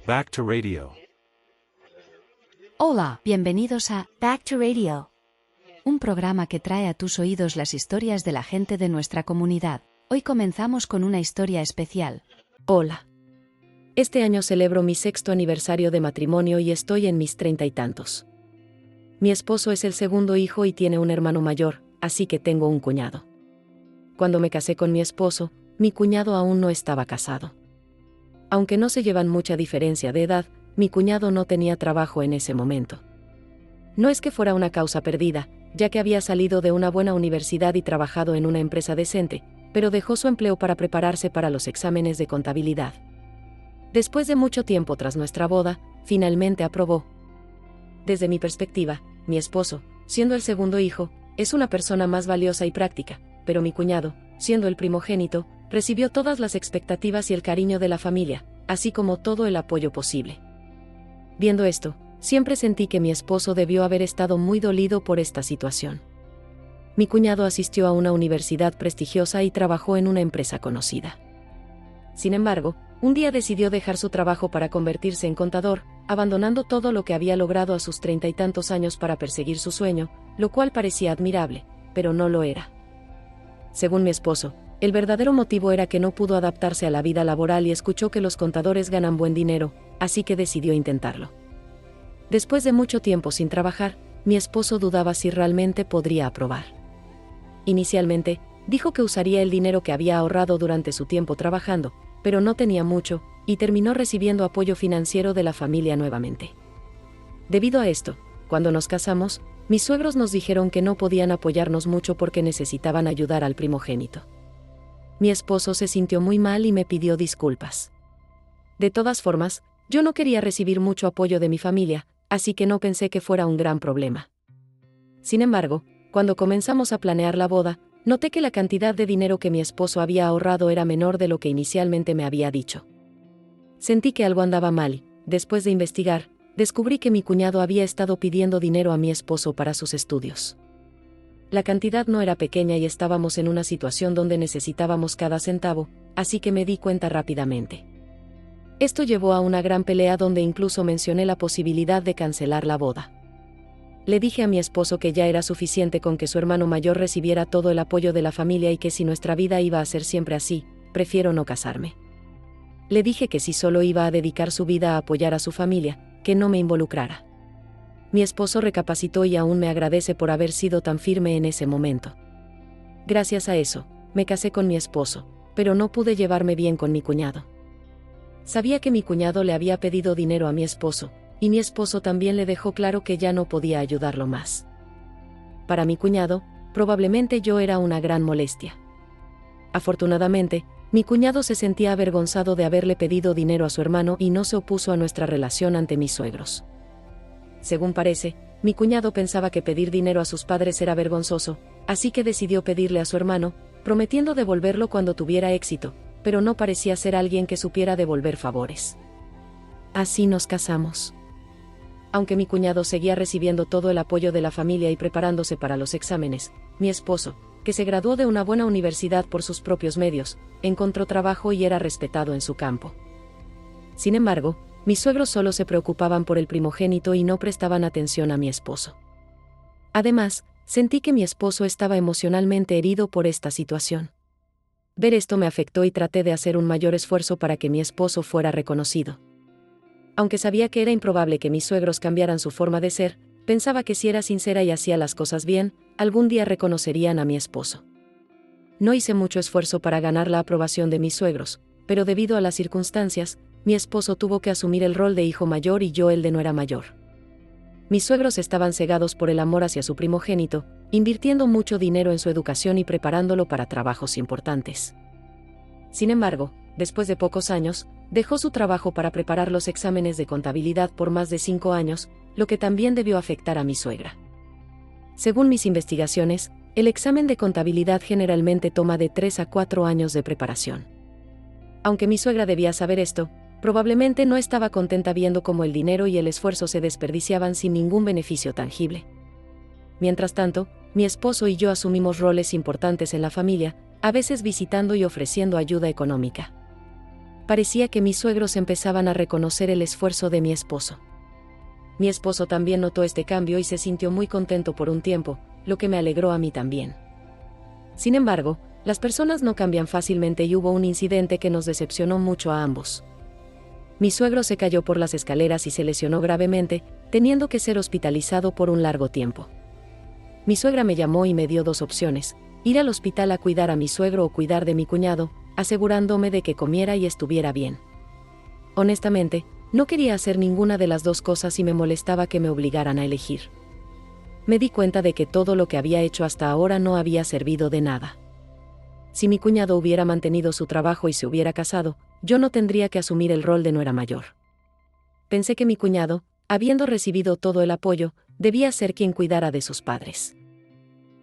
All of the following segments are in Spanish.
Back to Radio. Hola, bienvenidos a Back to Radio, un programa que trae a tus oídos las historias de la gente de nuestra comunidad. Hoy comenzamos con una historia especial. Hola. Este año celebro mi 6º aniversario de matrimonio y estoy en mis 30 y tantos. Mi esposo es el segundo hijo y tiene un hermano mayor, así que tengo un cuñado. Cuando me casé con mi esposo, mi cuñado aún no estaba casado. Aunque no se llevan mucha diferencia de edad, mi cuñado no tenía trabajo en ese momento. No es que fuera una causa perdida, ya que había salido de una buena universidad y trabajado en una empresa decente, pero dejó su empleo para prepararse para los exámenes de contabilidad. Después de mucho tiempo tras nuestra boda, finalmente aprobó. Desde mi perspectiva, mi esposo, siendo el segundo hijo, es una persona más valiosa y práctica, pero mi cuñado, siendo el primogénito, recibió todas las expectativas y el cariño de la familia, así como todo el apoyo posible. Viendo esto, siempre sentí que mi esposo debió haber estado muy dolido por esta situación. Mi cuñado asistió a una universidad prestigiosa y trabajó en una empresa conocida. Sin embargo, un día decidió dejar su trabajo para convertirse en contador, abandonando todo lo que había logrado a sus 30 y tantos años para perseguir su sueño, lo cual parecía admirable, pero no lo era. Según mi esposo, el verdadero motivo era que no pudo adaptarse a la vida laboral y escuchó que los contadores ganan buen dinero, así que decidió intentarlo. Después de mucho tiempo sin trabajar, mi esposo dudaba si realmente podría aprobar. Inicialmente, dijo que usaría el dinero que había ahorrado durante su tiempo trabajando, pero no tenía mucho, y terminó recibiendo apoyo financiero de la familia nuevamente. Debido a esto, cuando nos casamos, mis suegros nos dijeron que no podían apoyarnos mucho porque necesitaban ayudar al primogénito. Mi esposo se sintió muy mal y me pidió disculpas. De todas formas, yo no quería recibir mucho apoyo de mi familia, así que no pensé que fuera un gran problema. Sin embargo, cuando comenzamos a planear la boda, noté que la cantidad de dinero que mi esposo había ahorrado era menor de lo que inicialmente me había dicho. Sentí que algo andaba mal y, después de investigar, descubrí que mi cuñado había estado pidiendo dinero a mi esposo para sus estudios. La cantidad no era pequeña y estábamos en una situación donde necesitábamos cada centavo, así que me di cuenta rápidamente. Esto llevó a una gran pelea donde incluso mencioné la posibilidad de cancelar la boda. Le dije a mi esposo que ya era suficiente con que su hermano mayor recibiera todo el apoyo de la familia y que si nuestra vida iba a ser siempre así, prefiero no casarme. Le dije que si solo iba a dedicar su vida a apoyar a su familia, que no me involucrara. Mi esposo recapacitó y aún me agradece por haber sido tan firme en ese momento. Gracias a eso, me casé con mi esposo, pero no pude llevarme bien con mi cuñado. Sabía que mi cuñado le había pedido dinero a mi esposo, y mi esposo también le dejó claro que ya no podía ayudarlo más. Para mi cuñado, probablemente yo era una gran molestia. Afortunadamente, mi cuñado se sentía avergonzado de haberle pedido dinero a su hermano y no se opuso a nuestra relación ante mis suegros. Según parece, mi cuñado pensaba que pedir dinero a sus padres era vergonzoso, así que decidió pedirle a su hermano, prometiendo devolverlo cuando tuviera éxito, pero no parecía ser alguien que supiera devolver favores. Así nos casamos. Aunque mi cuñado seguía recibiendo todo el apoyo de la familia y preparándose para los exámenes, mi esposo, que se graduó de una buena universidad por sus propios medios, encontró trabajo y era respetado en su campo. Sin embargo, mis suegros solo se preocupaban por el primogénito y no prestaban atención a mi esposo. Además, sentí que mi esposo estaba emocionalmente herido por esta situación. Ver esto me afectó y traté de hacer un mayor esfuerzo para que mi esposo fuera reconocido. Aunque sabía que era improbable que mis suegros cambiaran su forma de ser, pensaba que si era sincera y hacía las cosas bien, algún día reconocerían a mi esposo. No hice mucho esfuerzo para ganar la aprobación de mis suegros, pero debido a las circunstancias, mi esposo tuvo que asumir el rol de hijo mayor y yo el de nuera mayor. Mis suegros estaban cegados por el amor hacia su primogénito, invirtiendo mucho dinero en su educación y preparándolo para trabajos importantes. Sin embargo, después de pocos años, dejó su trabajo para preparar los exámenes de contabilidad por más de 5 años, lo que también debió afectar a mi suegra. Según mis investigaciones, el examen de contabilidad generalmente toma de 3 a 4 años de preparación. Aunque mi suegra debía saber esto, probablemente no estaba contenta viendo cómo el dinero y el esfuerzo se desperdiciaban sin ningún beneficio tangible. Mientras tanto, mi esposo y yo asumimos roles importantes en la familia, a veces visitando y ofreciendo ayuda económica. parecía que mis suegros empezaban a reconocer el esfuerzo de mi esposo. Mi esposo también notó este cambio y se sintió muy contento por un tiempo, lo que me alegró a mí también. Sin embargo, las personas no cambian fácilmente y hubo un incidente que nos decepcionó mucho a ambos. Mi suegro se cayó por las escaleras y se lesionó gravemente, teniendo que ser hospitalizado por un largo tiempo. Mi suegra me llamó y me dio dos opciones: ir al hospital a cuidar a mi suegro o cuidar de mi cuñado, asegurándome de que comiera y estuviera bien. Honestamente, no quería hacer ninguna de las dos cosas y me molestaba que me obligaran a elegir. Me di cuenta de que todo lo que había hecho hasta ahora no había servido de nada. Si mi cuñado hubiera mantenido su trabajo y se hubiera casado, yo no tendría que asumir el rol de nuera mayor. Pensé que mi cuñado, habiendo recibido todo el apoyo, debía ser quien cuidara de sus padres.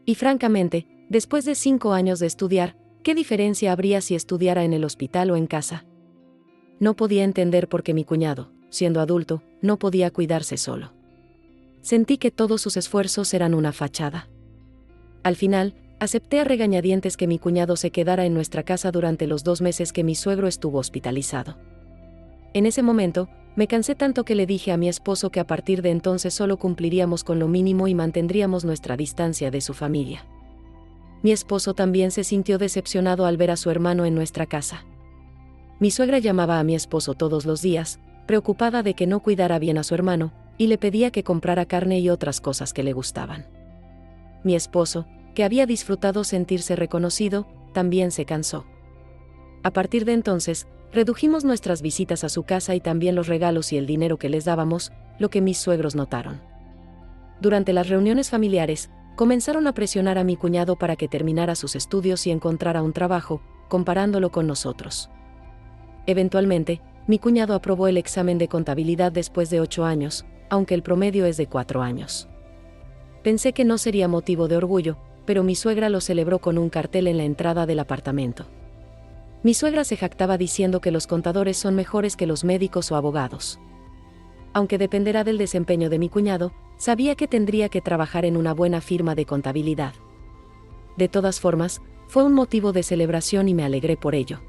Y francamente, después de 5 años de estudiar, ¿qué diferencia habría si estudiara en el hospital o en casa? No podía entender por qué mi cuñado, siendo adulto, no podía cuidarse solo. Sentí que todos sus esfuerzos eran una fachada. Al final, acepté a regañadientes que mi cuñado se quedara en nuestra casa durante los 2 meses que mi suegro estuvo hospitalizado. En ese momento, me cansé tanto que le dije a mi esposo que a partir de entonces solo cumpliríamos con lo mínimo y mantendríamos nuestra distancia de su familia. Mi esposo también se sintió decepcionado al ver a su hermano en nuestra casa. Mi suegra llamaba a mi esposo todos los días, preocupada de que no cuidara bien a su hermano, y le pedía que comprara carne y otras cosas que le gustaban. Mi esposo, que había disfrutado sentirse reconocido, también se cansó. A partir de entonces, redujimos nuestras visitas a su casa y también los regalos y el dinero que les dábamos, lo que mis suegros notaron. Durante las reuniones familiares, comenzaron a presionar a mi cuñado para que terminara sus estudios y encontrara un trabajo, comparándolo con nosotros. Eventualmente, mi cuñado aprobó el examen de contabilidad después de 8 años, aunque el promedio es de 4 años. Pensé que no sería motivo de orgullo, pero mi suegra lo celebró con un cartel en la entrada del apartamento. Mi suegra se jactaba diciendo que los contadores son mejores que los médicos o abogados. Aunque dependerá del desempeño de mi cuñado, sabía que tendría que trabajar en una buena firma de contabilidad. De todas formas, fue un motivo de celebración y me alegré por ello.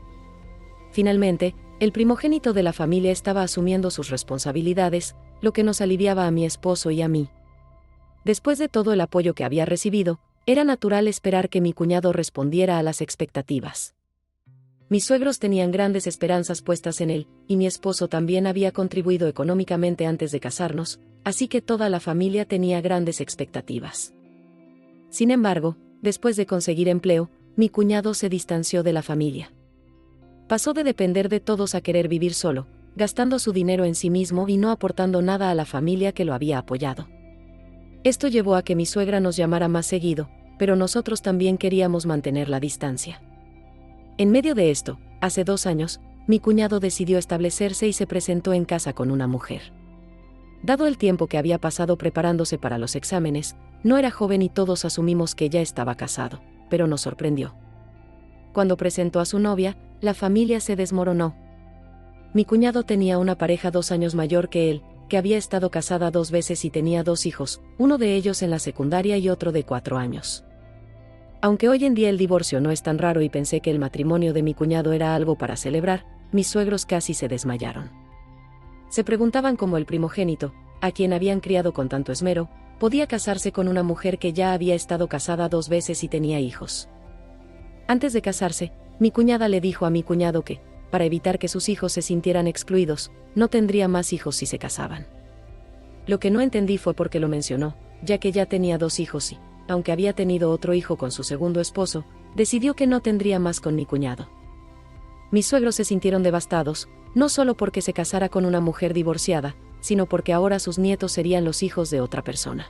Finalmente, el primogénito de la familia estaba asumiendo sus responsabilidades, lo que nos aliviaba a mi esposo y a mí. Después de todo el apoyo que había recibido, era natural esperar que mi cuñado respondiera a las expectativas. Mis suegros tenían grandes esperanzas puestas en él, y mi esposo también había contribuido económicamente antes de casarnos, así que toda la familia tenía grandes expectativas. Sin embargo, después de conseguir empleo, mi cuñado se distanció de la familia. Pasó de depender de todos a querer vivir solo, gastando su dinero en sí mismo y no aportando nada a la familia que lo había apoyado. Esto llevó a que mi suegra nos llamara más seguido, pero nosotros también queríamos mantener la distancia. En medio de esto, hace 2 años, mi cuñado decidió establecerse y se presentó en casa con una mujer. Dado el tiempo que había pasado preparándose para los exámenes, no era joven y todos asumimos que ya estaba casado, pero nos sorprendió. Cuando presentó a su novia, la familia se desmoronó. Mi cuñado tenía una pareja 2 años mayor que él, que había estado casada 2 veces y tenía 2 hijos, uno de ellos en la secundaria y otro de 4 años. Aunque hoy en día el divorcio no es tan raro y pensé que el matrimonio de mi cuñado era algo para celebrar, mis suegros casi se desmayaron. Se preguntaban cómo el primogénito, a quien habían criado con tanto esmero, podía casarse con una mujer que ya había estado casada 2 veces y tenía hijos. Antes de casarse, mi cuñada le dijo a mi cuñado que, para evitar que sus hijos se sintieran excluidos, no tendría más hijos si se casaban. Lo que no entendí fue por qué lo mencionó, ya que ya tenía 2 hijos y, aunque había tenido otro hijo con su segundo esposo, decidió que no tendría más con mi cuñado. Mis suegros se sintieron devastados, no solo porque se casara con una mujer divorciada, sino porque ahora sus nietos serían los hijos de otra persona.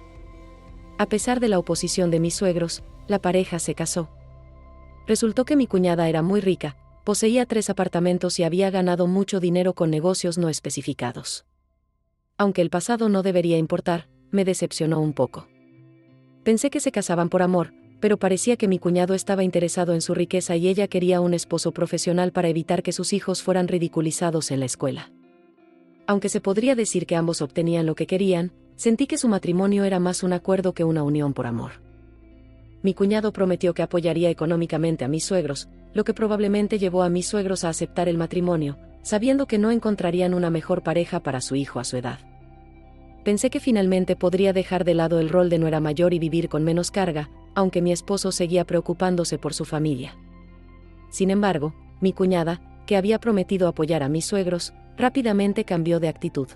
A pesar de la oposición de mis suegros, la pareja se casó. Resultó que mi cuñada era muy rica, poseía 3 apartamentos y había ganado mucho dinero con negocios no especificados. Aunque el pasado no debería importar, me decepcionó un poco. Pensé que se casaban por amor, pero parecía que mi cuñado estaba interesado en su riqueza y ella quería un esposo profesional para evitar que sus hijos fueran ridiculizados en la escuela. Aunque se podría decir que ambos obtenían lo que querían, sentí que su matrimonio era más un acuerdo que una unión por amor. Mi cuñado prometió que apoyaría económicamente a mis suegros, lo que probablemente llevó a mis suegros a aceptar el matrimonio, sabiendo que no encontrarían una mejor pareja para su hijo a su edad. Pensé que finalmente podría dejar de lado el rol de nuera mayor y vivir con menos carga, aunque mi esposo seguía preocupándose por su familia. Sin embargo, mi cuñada, que había prometido apoyar a mis suegros, rápidamente cambió de actitud.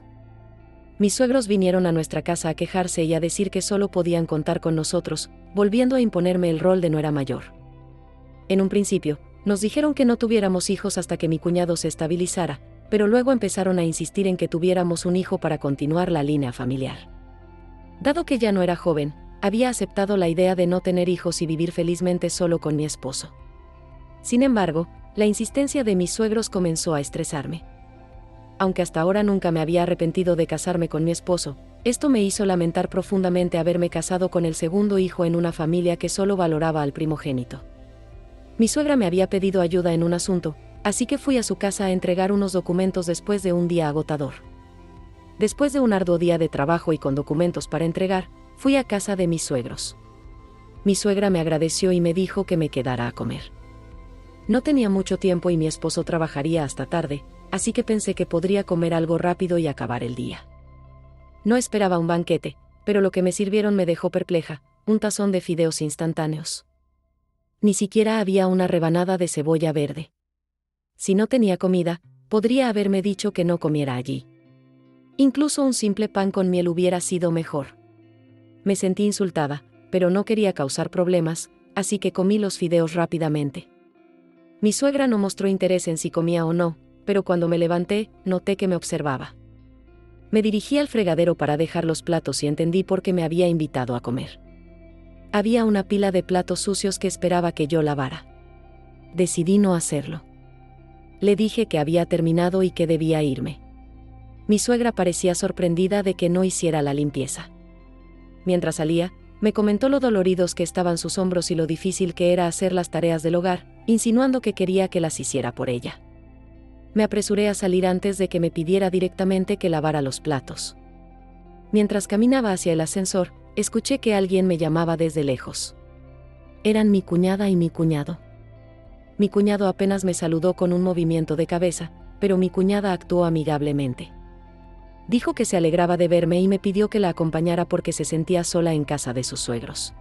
Mis suegros vinieron a nuestra casa a quejarse y a decir que solo podían contar con nosotros, volviendo a imponerme el rol de nuera mayor. En un principio, nos dijeron que no tuviéramos hijos hasta que mi cuñado se estabilizara, pero luego empezaron a insistir en que tuviéramos un hijo para continuar la línea familiar. Dado que ya no era joven, había aceptado la idea de no tener hijos y vivir felizmente solo con mi esposo. Sin embargo, la insistencia de mis suegros comenzó a estresarme. Aunque hasta ahora nunca me había arrepentido de casarme con mi esposo, esto me hizo lamentar profundamente haberme casado con el segundo hijo en una familia que solo valoraba al primogénito. Mi suegra me había pedido ayuda en un asunto, así que fui a su casa a entregar unos documentos después de un día agotador. Después de un arduo día de trabajo y con documentos para entregar, fui a casa de mis suegros. Mi suegra me agradeció y me dijo que me quedara a comer. No tenía mucho tiempo y mi esposo trabajaría hasta tarde, así que pensé que podría comer algo rápido y acabar el día. No esperaba un banquete, pero lo que me sirvieron me dejó perpleja: un tazón de fideos instantáneos. Ni siquiera había una rebanada de cebolla verde. Si no tenía comida, podría haberme dicho que no comiera allí. Incluso un simple pan con miel hubiera sido mejor. Me sentí insultada, pero no quería causar problemas, así que comí los fideos rápidamente. Mi suegra no mostró interés en si comía o no, pero cuando me levanté, noté que me observaba. Me dirigí al fregadero para dejar los platos y entendí por qué me había invitado a comer. Había una pila de platos sucios que esperaba que yo lavara. Decidí no hacerlo. Le dije que había terminado y que debía irme. Mi suegra parecía sorprendida de que no hiciera la limpieza. Mientras salía, me comentó lo doloridos que estaban sus hombros y lo difícil que era hacer las tareas del hogar, insinuando que quería que las hiciera por ella. Me apresuré a salir antes de que me pidiera directamente que lavara los platos. Mientras caminaba hacia el ascensor, escuché que alguien me llamaba desde lejos. Eran mi cuñada y mi cuñado. Mi cuñado apenas me saludó con un movimiento de cabeza, pero mi cuñada actuó amigablemente. Dijo que se alegraba de verme y me pidió que la acompañara porque se sentía sola en casa de sus suegros.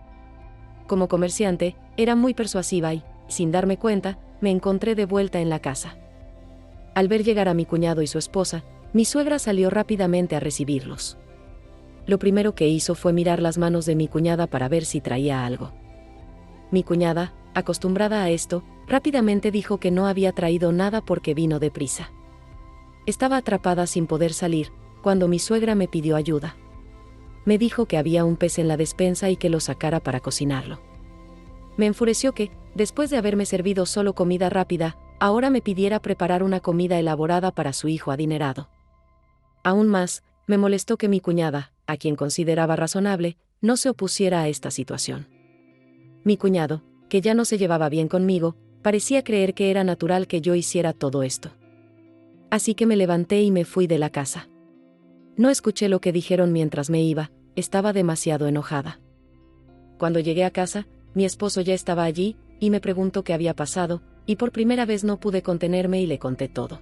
Como comerciante, era muy persuasiva y, sin darme cuenta, me encontré de vuelta en la casa. Al ver llegar a mi cuñado y su esposa, mi suegra salió rápidamente a recibirlos. Lo primero que hizo fue mirar las manos de mi cuñada para ver si traía algo. Mi cuñada, acostumbrada a esto, rápidamente dijo que no había traído nada porque vino deprisa. Estaba atrapada sin poder salir, cuando mi suegra me pidió ayuda. Me dijo que había un pez en la despensa y que lo sacara para cocinarlo. Me enfureció que, después de haberme servido solo comida rápida, ahora me pidiera preparar una comida elaborada para su hijo adinerado. Aún más, me molestó que mi cuñada, a quien consideraba razonable, no se opusiera a esta situación. Mi cuñado, que ya no se llevaba bien conmigo, parecía creer que era natural que yo hiciera todo esto. Así que me levanté y me fui de la casa. No escuché lo que dijeron mientras me iba, estaba demasiado enojada. Cuando llegué a casa, mi esposo ya estaba allí, y me preguntó qué había pasado, y por primera vez no pude contenerme y le conté todo.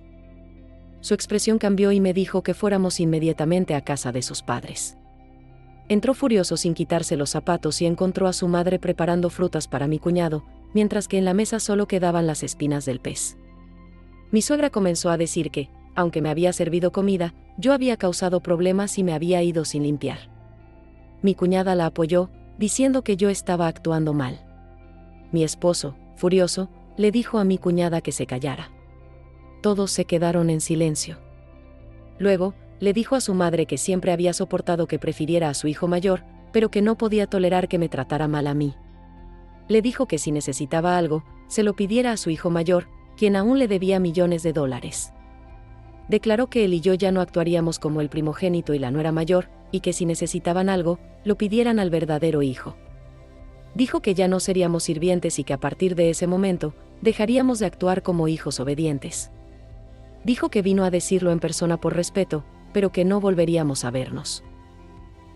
Su expresión cambió y me dijo que fuéramos inmediatamente a casa de sus padres. Entró furioso sin quitarse los zapatos y encontró a su madre preparando frutas para mi cuñado, mientras que en la mesa solo quedaban las espinas del pez. Mi suegra comenzó a decir que, aunque me había servido comida, yo había causado problemas y me había ido sin limpiar. Mi cuñada la apoyó, diciendo que yo estaba actuando mal. Mi esposo, furioso, le dijo a mi cuñada que se callara. Todos se quedaron en silencio. Luego, le dijo a su madre que siempre había soportado que prefiriera a su hijo mayor, pero que no podía tolerar que me tratara mal a mí. Le dijo que si necesitaba algo, se lo pidiera a su hijo mayor, quien aún le debía millones de dólares. Declaró que él y yo ya no actuaríamos como el primogénito y la nuera mayor, y que si necesitaban algo, lo pidieran al verdadero hijo. Dijo que ya no seríamos sirvientes y que a partir de ese momento, dejaríamos de actuar como hijos obedientes. Dijo que vino a decirlo en persona por respeto, pero que no volveríamos a vernos.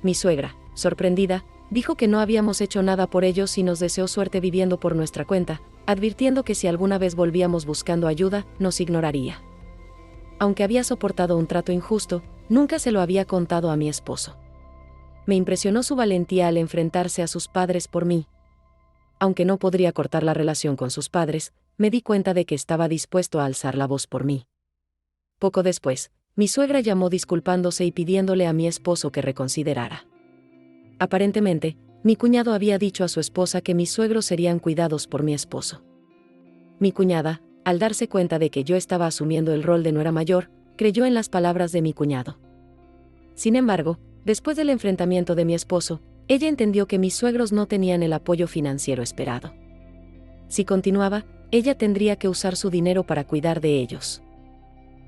Mi suegra, sorprendida, dijo que no habíamos hecho nada por ellos y nos deseó suerte viviendo por nuestra cuenta, advirtiendo que si alguna vez volvíamos buscando ayuda, nos ignoraría. Aunque había soportado un trato injusto, nunca se lo había contado a mi esposo. Me impresionó su valentía al enfrentarse a sus padres por mí. Aunque no podría cortar la relación con sus padres, me di cuenta de que estaba dispuesto a alzar la voz por mí. Poco después, mi suegra llamó disculpándose y pidiéndole a mi esposo que reconsiderara. Aparentemente, mi cuñado había dicho a su esposa que mis suegros serían cuidados por mi esposo. Mi cuñada, al darse cuenta de que yo estaba asumiendo el rol de nuera mayor, creyó en las palabras de mi cuñado. Sin embargo, después del enfrentamiento de mi esposo, ella entendió que mis suegros no tenían el apoyo financiero esperado. Si continuaba, ella tendría que usar su dinero para cuidar de ellos.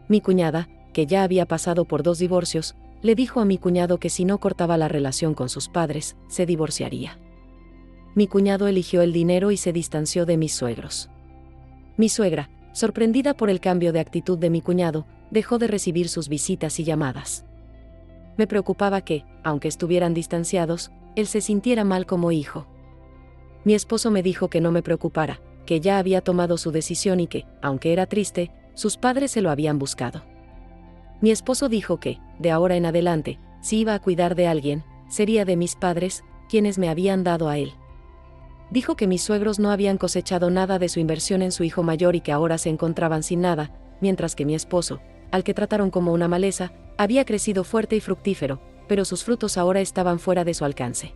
Mi cuñada, que ya había pasado por 2 divorcios, le dijo a mi cuñado que si no cortaba la relación con sus padres, se divorciaría. Mi cuñado eligió el dinero y se distanció de mis suegros. Mi suegra, sorprendida por el cambio de actitud de mi cuñado, dejó de recibir sus visitas y llamadas. Me preocupaba que, aunque estuvieran distanciados, él se sintiera mal como hijo. Mi esposo me dijo que no me preocupara, que ya había tomado su decisión y que, aunque era triste, sus padres se lo habían buscado. Mi esposo dijo que, de ahora en adelante, si iba a cuidar de alguien, sería de mis padres, quienes me habían dado a él. Dijo que mis suegros no habían cosechado nada de su inversión en su hijo mayor y que ahora se encontraban sin nada, mientras que mi esposo, al que trataron como una maleza, había crecido fuerte y fructífero, pero sus frutos ahora estaban fuera de su alcance.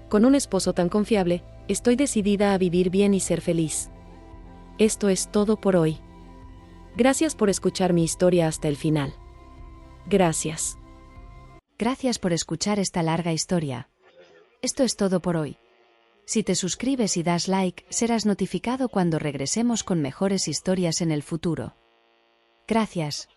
Con un esposo tan confiable, estoy decidida a vivir bien y ser feliz. Esto es todo por hoy. Gracias por escuchar mi historia hasta el final. Gracias. Gracias por escuchar esta larga historia. Esto es todo por hoy. Si te suscribes y das like, serás notificado cuando regresemos con mejores historias en el futuro. Gracias.